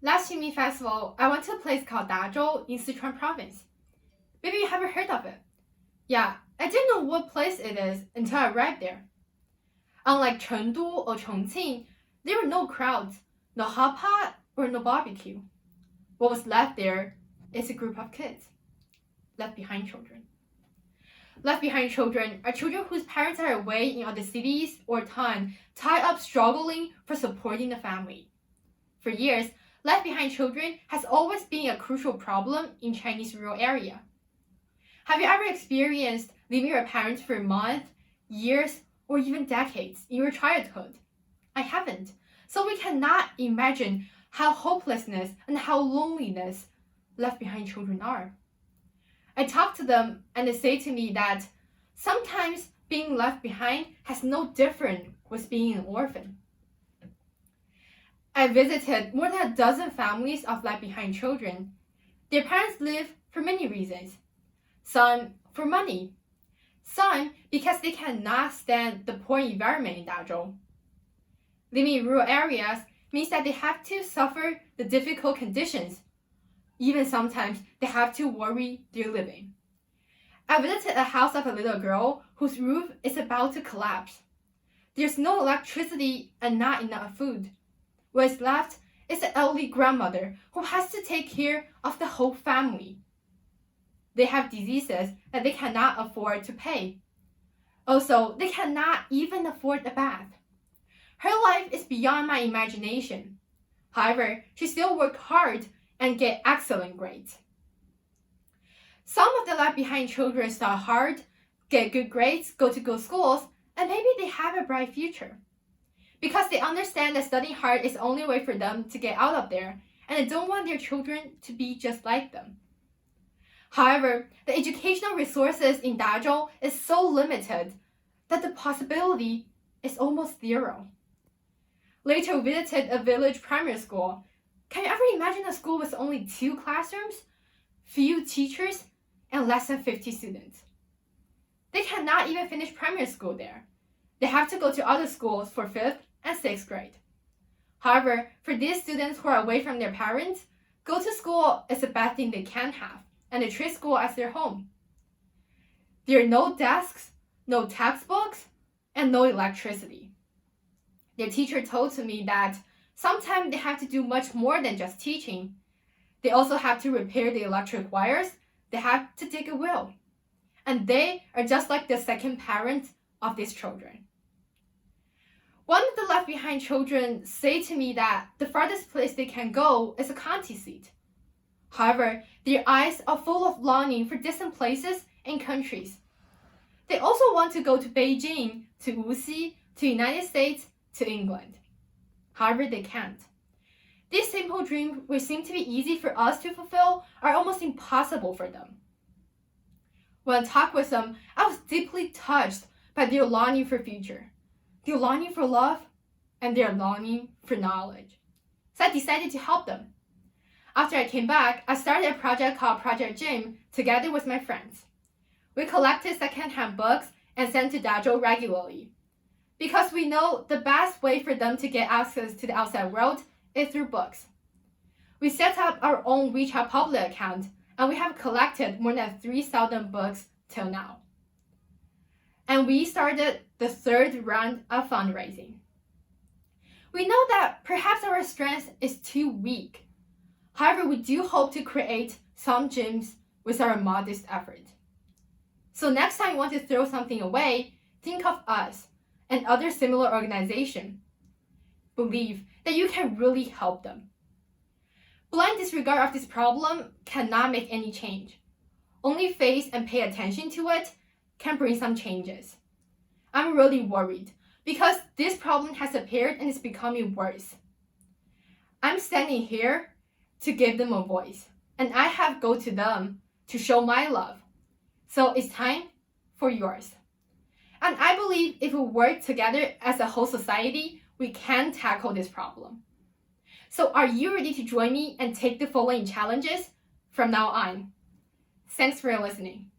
Last Yumin Festival, I went to a place called Dazhou in Sichuan province. Maybe you haven't heard of it. Yeah, I didn't know what place it is until I arrived there. Unlike Chengdu or Chongqing, there were no crowds, no hot pot, or no barbecue. What was left there is a group of kids. Left behind children. Left behind children are children whose parents are away in other cities or town, tied up struggling for supporting the family. For years, left behind children has always been a crucial problem in Chinese rural area. Have you ever experienced leaving your parents for months, years, or even decades in your childhood? I haven't, so we cannot imagine how hopelessness and how loneliness left behind children are. I talk to them and they say to me that sometimes being left behind has no different with being an orphan. I visited more than a dozen families of left behind children. Their parents live for many reasons. Some for money. Some because they cannot stand the poor environment in Dazhou. Living in rural areas means that they have to suffer the difficult conditions. Even sometimes they have to worry their living. I visited a house of a little girl whose roof is about to collapse. There's no electricity and not enough food. What is left is an elderly grandmother who has to take care of the whole family. They have diseases that they cannot afford to pay. Also, they cannot even afford a bath. Her life is beyond my imagination. However, she still works hard and get excellent grades. Some of the left behind children start hard, get good grades, go to good schools, and maybe they have a bright future. Because they understand that studying hard is the only way for them to get out of there, and they don't want their children to be just like them. However, the educational resources in Dazhou is so limited that the possibility is almost zero. Later, we visited a village primary school. Can you ever imagine a school with only 2 classrooms, few teachers, and less than 50 students? They cannot even finish primary school there. They have to go to other schools for 5th and 6th grade. However, for these students who are away from their parents, go to school is the best thing they can have, and they treat school as their home. There are no desks, no textbooks, and no electricity. Their teacher told me that sometimes they have to do much more than just teaching. They also have to repair the electric wires, they have to dig a well. And they are just like the second parents of these children. One of the left behind children say to me that the farthest place they can go is a county seat. However, their eyes are full of longing for distant places and countries. They also want to go to Beijing, to Wuxi, to the United States, to England. However, they can't. These simple dreams, which seem to be easy for us to fulfill, are almost impossible for them. When I talked with them, I was deeply touched by their longing for future, their longing for love, and their longing for knowledge. So I decided to help them. After I came back, I started a project called Project Gym together with my friends. We collected secondhand books and sent to Dazhou regularly, because we know the best way for them to get access to the outside world is through books. We set up our own WeChat public account, and we have collected more than 3,000 books till now. And we started the 3rd round of fundraising. We know that perhaps our strength is too weak. However, we do hope to create some gyms with our modest effort. So next time you want to throw something away, think of us and other similar organizations. Believe that you can really help them. Blind disregard of this problem cannot make any change. Only face and pay attention to it can bring some changes. I'm really worried because this problem has appeared and is becoming worse. I'm standing here to give them a voice, and I have go to them to show my love. So it's time for yours. And I believe if we work together as a whole society, we can tackle this problem. So are you ready to join me and take the following challenges from now on? Thanks for listening.